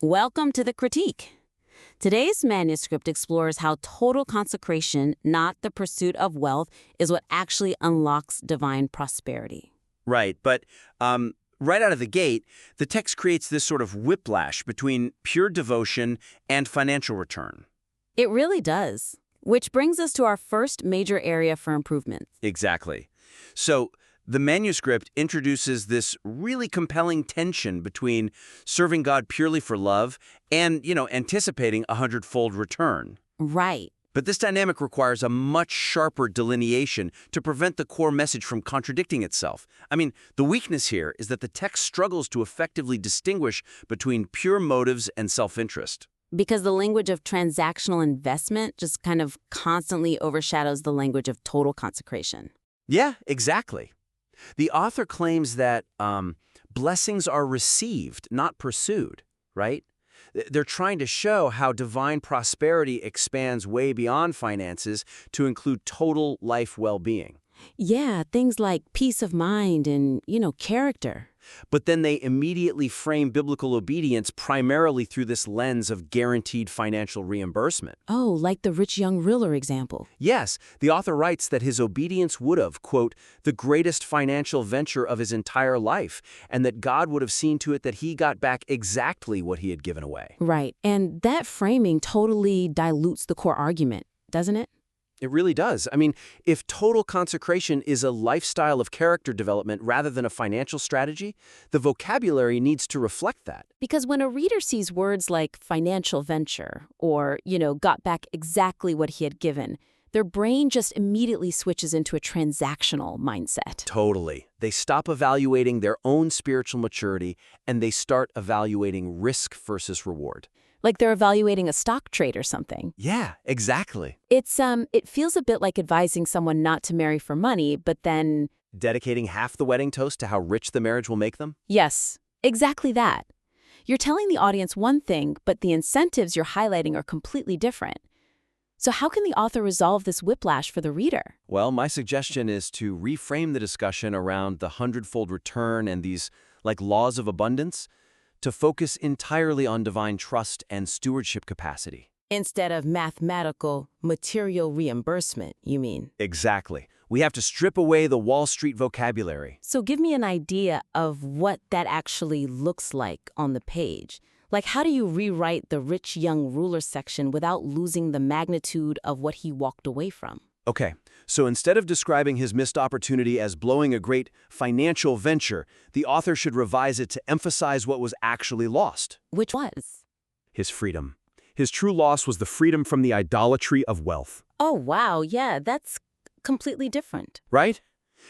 Welcome to the critique. Today's manuscript explores how total consecration, not the pursuit of wealth, is what actually unlocks divine prosperity. Right, but right out of the gate, the text creates this sort of whiplash between pure devotion and financial return. It really does. Which brings us to our first major area for improvement. Exactly. So the manuscript introduces this really compelling tension between serving God purely for love and, anticipating a hundredfold return. Right. But this dynamic requires a much sharper delineation to prevent the core message from contradicting itself. I mean, the weakness here is that the text struggles to effectively distinguish between pure motives and self-interest. Because the language of transactional investment just kind of constantly overshadows the language of total consecration. Yeah, exactly. The author claims that blessings are received, not pursued, right? They're trying to show how divine prosperity expands way beyond finances to include total life well-being. Yeah, things like peace of mind and, character. But then they immediately frame biblical obedience primarily through this lens of guaranteed financial reimbursement. Oh, like the rich young ruler example. Yes, the author writes that his obedience would have, quote, the greatest financial venture of his entire life, and that God would have seen to it that he got back exactly what he had given away. Right, and that framing totally dilutes the core argument, doesn't it? It really does. I mean, if total consecration is a lifestyle of character development rather than a financial strategy, the vocabulary needs to reflect that. Because when a reader sees words like financial venture or, got back exactly what he had given, their brain just immediately switches into a transactional mindset. Totally. They stop evaluating their own spiritual maturity and they start evaluating risk versus reward. Like they're evaluating a stock trade or something. Yeah, exactly. It feels a bit like advising someone not to marry for money, but then... dedicating half the wedding toast to how rich the marriage will make them? Yes, exactly that. You're telling the audience one thing, but the incentives you're highlighting are completely different. So how can the author resolve this whiplash for the reader? Well, my suggestion is to reframe the discussion around the hundredfold return and these, laws of abundance, to focus entirely on divine trust and stewardship capacity. Instead of mathematical, material reimbursement, you mean? Exactly. We have to strip away the Wall Street vocabulary. So give me an idea of what that actually looks like on the page. Like, how do you rewrite the rich young ruler section without losing the magnitude of what he walked away from? Okay, so instead of describing his missed opportunity as blowing a great financial venture, the author should revise it to emphasize what was actually lost. Which was? His freedom. His true loss was the freedom from the idolatry of wealth. Oh, wow, yeah, that's completely different. Right?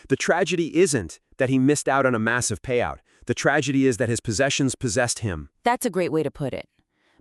The tragedy isn't that he missed out on a massive payout. The tragedy is that his possessions possessed him. That's a great way to put it.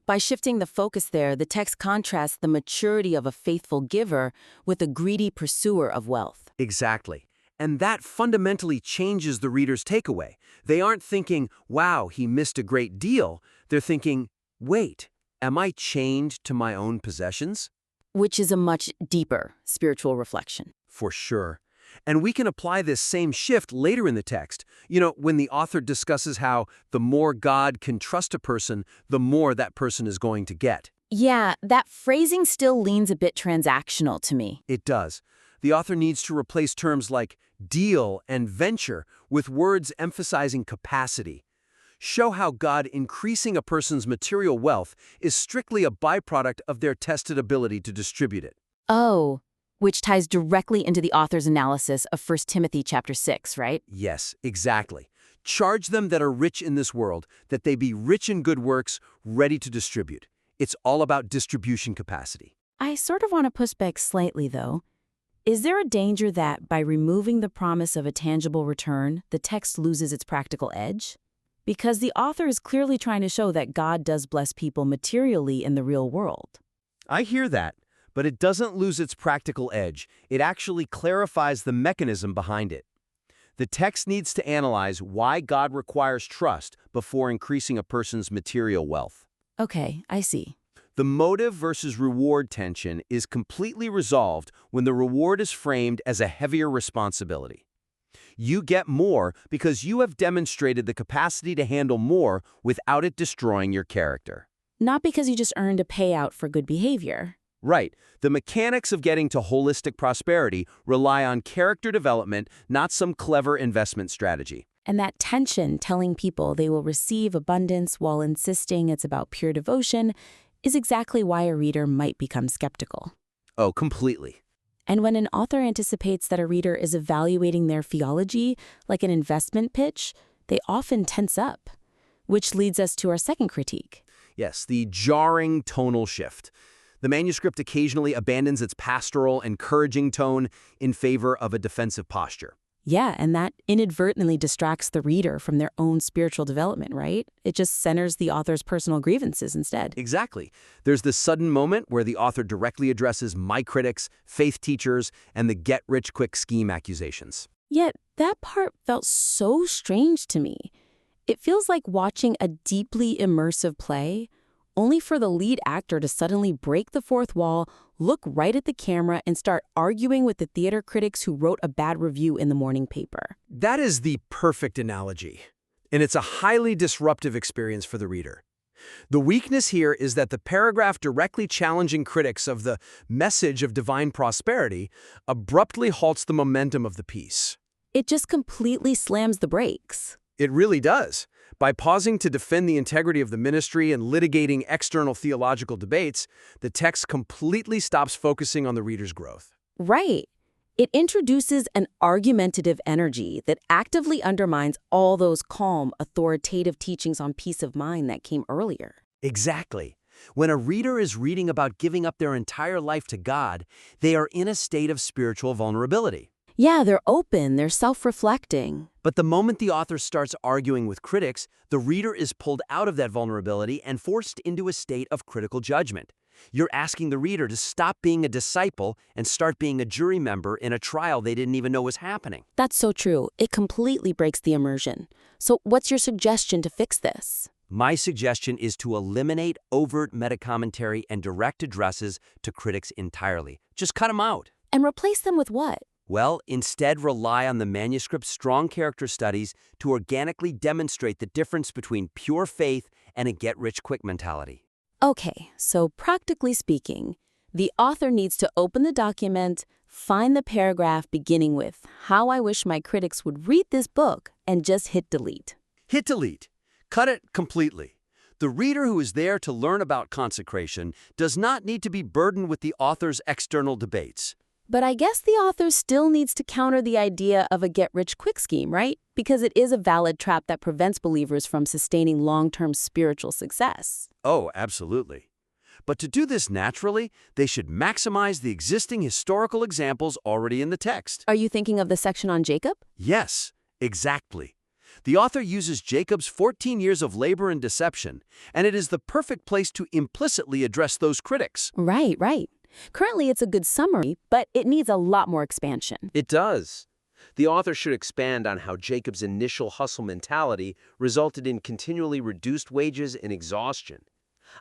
By shifting the focus there, the text contrasts the maturity of a faithful giver with a greedy pursuer of wealth. Exactly. And that fundamentally changes the reader's takeaway. They aren't thinking, wow, he missed a great deal. They're thinking, wait, am I chained to my own possessions? Which is a much deeper spiritual reflection. For sure. And we can apply this same shift later in the text. When the author discusses how the more God can trust a person, the more that person is going to get. Yeah, that phrasing still leans a bit transactional to me. It does. The author needs to replace terms like deal and venture with words emphasizing capacity. Show how God increasing a person's material wealth is strictly a byproduct of their tested ability to distribute it. Oh, which ties directly into the author's analysis of 1 Timothy chapter 6, right? Yes, exactly. Charge them that are rich in this world, that they be rich in good works, ready to distribute. It's all about distribution capacity. I sort of want to push back slightly, though. Is there a danger that by removing the promise of a tangible return, the text loses its practical edge? Because the author is clearly trying to show that God does bless people materially in the real world. I hear that. But it doesn't lose its practical edge. It actually clarifies the mechanism behind it. The text needs to analyze why God requires trust before increasing a person's material wealth. Okay, I see. The motive versus reward tension is completely resolved when the reward is framed as a heavier responsibility. You get more because you have demonstrated the capacity to handle more without it destroying your character. Not because you just earned a payout for good behavior. Right. The mechanics of getting to holistic prosperity rely on character development, not some clever investment strategy. And that tension telling people they will receive abundance while insisting it's about pure devotion is exactly why a reader might become skeptical. Oh, completely. And when an author anticipates that a reader is evaluating their theology like an investment pitch, they often tense up. Which leads us to our second critique. Yes, the jarring tonal shift. The manuscript occasionally abandons its pastoral, encouraging tone in favor of a defensive posture. Yeah, and that inadvertently distracts the reader from their own spiritual development, right? It just centers the author's personal grievances instead. Exactly. There's this sudden moment where the author directly addresses my critics, faith teachers, and the get-rich-quick scheme accusations. Yet, that part felt so strange to me. It feels like watching a deeply immersive play, only for the lead actor to suddenly break the fourth wall, look right at the camera, and start arguing with the theater critics who wrote a bad review in the morning paper. That is the perfect analogy, and it's a highly disruptive experience for the reader. The weakness here is that the paragraph directly challenging critics of the message of divine prosperity abruptly halts the momentum of the piece. It just completely slams the brakes. It really does. By pausing to defend the integrity of the ministry and litigating external theological debates, the text completely stops focusing on the reader's growth. Right. It introduces an argumentative energy that actively undermines all those calm, authoritative teachings on peace of mind that came earlier. Exactly. When a reader is reading about giving up their entire life to God, they are in a state of spiritual vulnerability. Yeah, they're open, they're self-reflecting. But the moment the author starts arguing with critics, the reader is pulled out of that vulnerability and forced into a state of critical judgment. You're asking the reader to stop being a disciple and start being a jury member in a trial they didn't even know was happening. That's so true. It completely breaks the immersion. So what's your suggestion to fix this? My suggestion is to eliminate overt meta-commentary and direct addresses to critics entirely. Just cut them out. And replace them with what? Well, instead rely on the manuscript's strong character studies to organically demonstrate the difference between pure faith and a get-rich-quick mentality. Okay, so practically speaking, the author needs to open the document, find the paragraph beginning with, "How I wish my critics would read this book," and just hit delete. Hit delete. Cut it completely. The reader who is there to learn about consecration does not need to be burdened with the author's external debates. But I guess the author still needs to counter the idea of a get-rich-quick scheme, right? Because it is a valid trap that prevents believers from sustaining long-term spiritual success. Oh, absolutely. But to do this naturally, they should maximize the existing historical examples already in the text. Are you thinking of the section on Jacob? Yes, exactly. The author uses Jacob's 14 years of labor and deception, and it is the perfect place to implicitly address those critics. Right. Currently, it's a good summary, but it needs a lot more expansion. It does. The author should expand on how Jacob's initial hustle mentality resulted in continually reduced wages and exhaustion.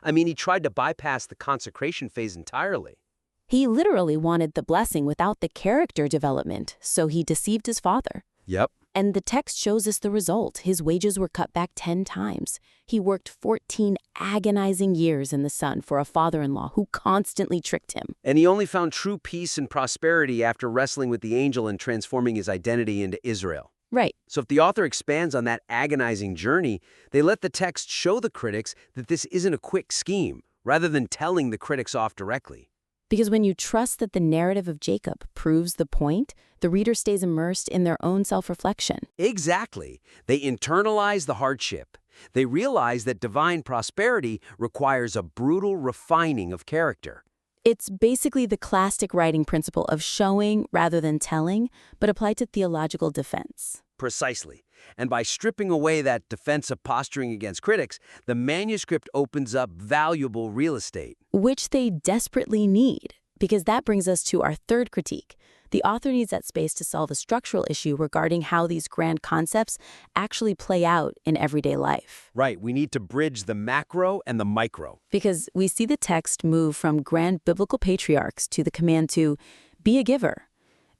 I mean, he tried to bypass the consecration phase entirely. He literally wanted the blessing without the character development, so he deceived his father. Yep. And the text shows us the result. His wages were cut back 10 times. He worked 14 agonizing years in the sun for a father-in-law who constantly tricked him. And he only found true peace and prosperity after wrestling with the angel and transforming his identity into Israel. Right. So if the author expands on that agonizing journey, they let the text show the critics that this isn't a quick scheme, rather than telling the critics off directly. Because when you trust that the narrative of Jacob proves the point, the reader stays immersed in their own self-reflection. Exactly. They internalize the hardship. They realize that divine prosperity requires a brutal refining of character. It's basically the classic writing principle of showing rather than telling, but applied to theological defense. Precisely. And by stripping away that defensive posturing against critics, the manuscript opens up valuable real estate. Which they desperately need, because that brings us to our third critique. The author needs that space to solve a structural issue regarding how these grand concepts actually play out in everyday life. Right, we need to bridge the macro and the micro. Because we see the text move from grand biblical patriarchs to the command to be a giver.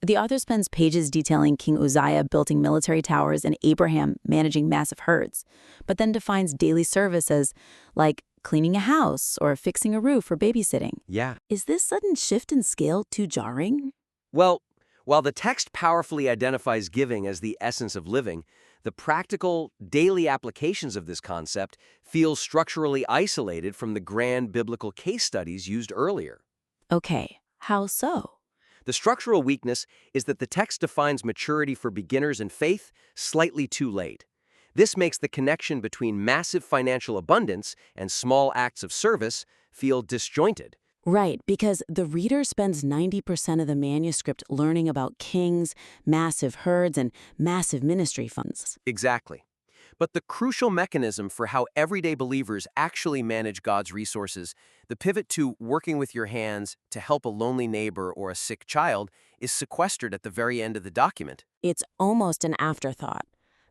The author spends pages detailing King Uzziah building military towers and Abraham managing massive herds, but then defines daily service as, like, cleaning a house or fixing a roof or babysitting. Yeah. Is this sudden shift in scale too jarring? Well, while the text powerfully identifies giving as the essence of living, the practical, daily applications of this concept feel structurally isolated from the grand biblical case studies used earlier. Okay, how so? The structural weakness is that the text defines maturity for beginners in faith slightly too late. This makes the connection between massive financial abundance and small acts of service feel disjointed. Right, because the reader spends 90% of the manuscript learning about kings, massive herds, and massive ministry funds. Exactly. But the crucial mechanism for how everyday believers actually manage God's resources, the pivot to working with your hands to help a lonely neighbor or a sick child, is sequestered at the very end of the document. It's almost an afterthought.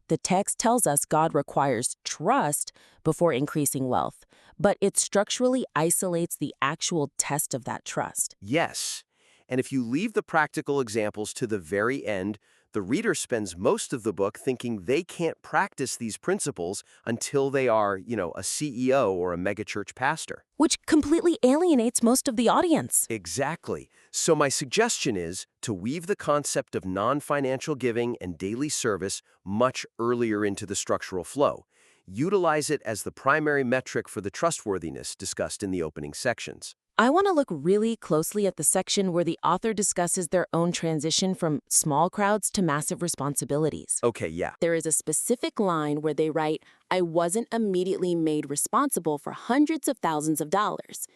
The text tells us God requires trust before increasing wealth, but it structurally isolates the actual test of that trust. Yes. And if you leave the practical examples to the very end, the reader spends most of the book thinking they can't practice these principles until they are, a CEO or a megachurch pastor. Which completely alienates most of the audience. Exactly. So my suggestion is to weave the concept of non-financial giving and daily service much earlier into the structural flow. Utilize it as the primary metric for the trustworthiness discussed in the opening sections. I want to look really closely at the section where the author discusses their own transition from small crowds to massive responsibilities. Okay, yeah. There is a specific line where they write, "I wasn't immediately made responsible for hundreds of thousands of dollars."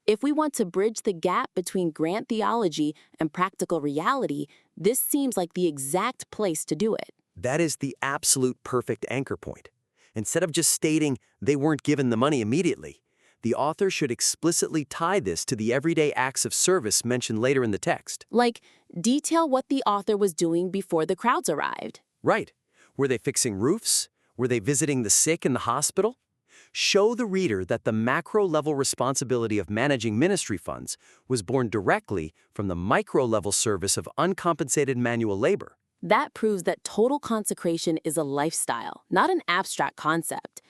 If we want to bridge the gap between grant theology and practical reality, this seems like the exact place to do it. That is the absolute perfect anchor point. Instead of just stating they weren't given the money immediately, the author should explicitly tie this to the everyday acts of service mentioned later in the text. Like, detail what the author was doing before the crowds arrived. Right. Were they fixing roofs? Were they visiting the sick in the hospital? Show the reader that the macro-level responsibility of managing ministry funds was born directly from the micro-level service of uncompensated manual labor. That proves that total consecration is a lifestyle, not an abstract concept.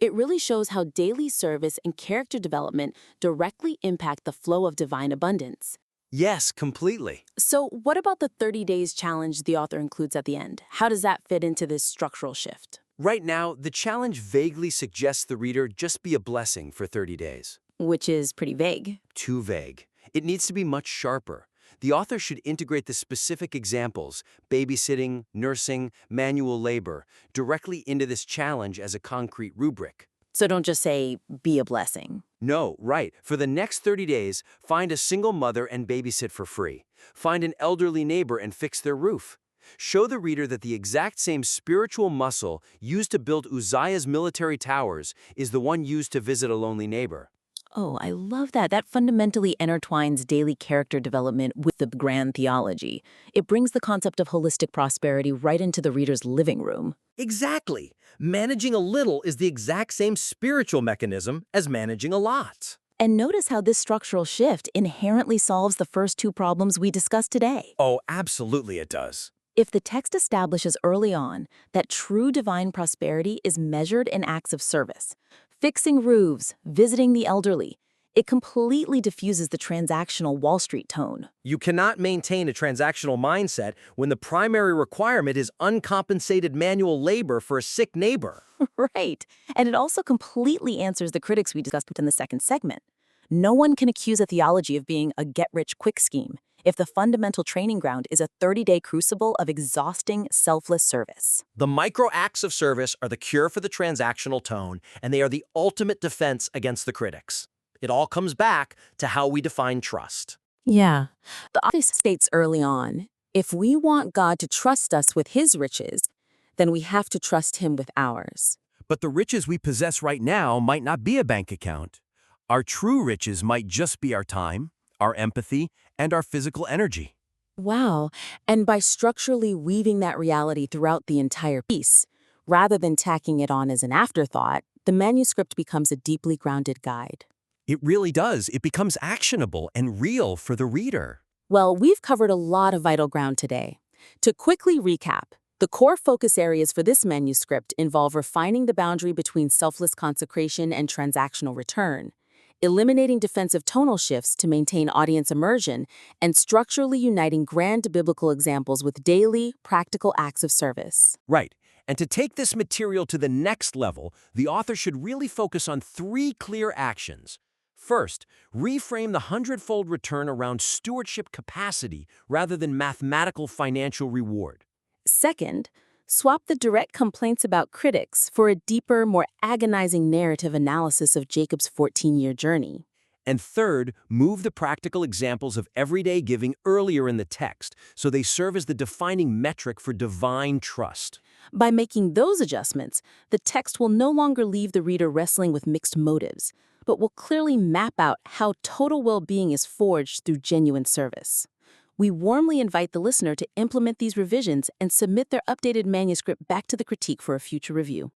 It really shows how daily service and character development directly impact the flow of divine abundance. Yes, completely. So what about the 30 days challenge the author includes at the end? How does that fit into this structural shift? Right now, the challenge vaguely suggests the reader just be a blessing for 30 days. Which is pretty vague. Too vague. It needs to be much sharper. The author should integrate the specific examples, babysitting, nursing, manual labor, directly into this challenge as a concrete rubric. So don't just say, be a blessing. No, right. For the next 30 days, find a single mother and babysit for free. Find an elderly neighbor and fix their roof. Show the reader that the exact same spiritual muscle used to build Uzziah's military towers is the one used to visit a lonely neighbor. Oh, I love that. That fundamentally intertwines daily character development with the grand theology. It brings the concept of holistic prosperity right into the reader's living room. Exactly. Managing a little is the exact same spiritual mechanism as managing a lot. And notice how this structural shift inherently solves the first two problems we discussed today. Oh, absolutely it does. If the text establishes early on that true divine prosperity is measured in acts of service, fixing roofs, visiting the elderly, it completely diffuses the transactional Wall Street tone. You cannot maintain a transactional mindset when the primary requirement is uncompensated manual labor for a sick neighbor. Right. And it also completely answers the critics we discussed in the second segment. No one can accuse a theology of being a get-rich-quick scheme if the fundamental training ground is a 30-day crucible of exhausting, selfless service. The micro acts of service are the cure for the transactional tone, and they are the ultimate defense against the critics. It all comes back to how we define trust. Yeah. The author states early on, if we want God to trust us with his riches, then we have to trust him with ours. But the riches we possess right now might not be a bank account. Our true riches might just be our time, our empathy, and our physical energy. Wow. And by structurally weaving that reality throughout the entire piece, rather than tacking it on as an afterthought, the manuscript becomes a deeply grounded guide. It really does. It becomes actionable and real for the reader. Well, we've covered a lot of vital ground today. To quickly recap, the core focus areas for this manuscript involve refining the boundary between selfless consecration and transactional return, eliminating defensive tonal shifts to maintain audience immersion, and structurally uniting grand biblical examples with daily, practical acts of service. Right. And to take this material to the next level, the author should really focus on 3 clear actions. First, reframe the hundredfold return around stewardship capacity rather than mathematical financial reward. Second, swap the direct complaints about critics for a deeper, more agonizing narrative analysis of Jacob's 14-year journey. And third, move the practical examples of everyday giving earlier in the text so they serve as the defining metric for divine trust. By making those adjustments, the text will no longer leave the reader wrestling with mixed motives, but will clearly map out how total well-being is forged through genuine service. We warmly invite the listener to implement these revisions and submit their updated manuscript back to the critique for a future review.